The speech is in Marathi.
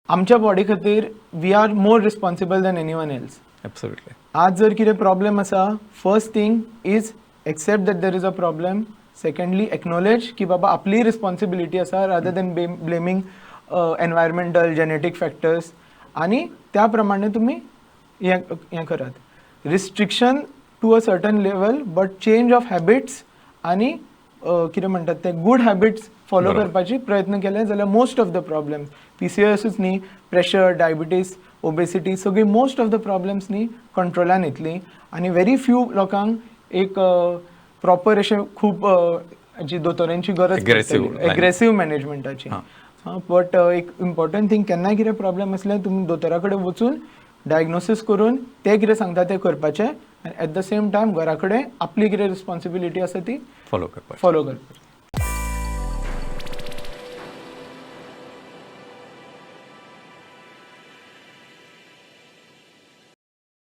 आमच्या बॉडी खातीर we are more responsible than anyone else. Absolutely. आज जर कितें प्रॉब्लेम आसा, first thing is accept that there is a problem. Secondly acknowledge की बाबा आपली रिस्पॉन्सिबिलिटी आसा rather than blaming environmental genetic factors. आनी त्या प्रमाणे तुमी हें करात. Restriction to a certain level, but change of habits आनी कितें म्हणटात ते गूड हॅबिट्स फॉलो करपाची प्रयत्न केले जाल्यार मोस्ट ऑफ द प्रॉब्लेम्स, PCOSूच न्ही, प्रेशर, डायबिटीज, ओबेसिटी, सगळी मोस्ट ऑफ द प्रॉब्लेम्स न्ही कंट्रोलान येतली. आनी व्हेरी फ्यू लोकांक एक प्रॉपर अशें खूब जी दोतोरांची गरज एग्रेसीव मॅनेजमेंटाची. बट एक इम्पॉर्टंट थिंग, केन्नाय कितें प्रॉब्लेम असल्यार तुमी दोतोरा कडेन वचून डायग्नोसीस करून ते कितें सांगता तें करपाचें. एट द सेम टायम घरा कडेन आपली कितें रिस्पॉन्सिबिलिटी आसा ती फॉलो करपाची.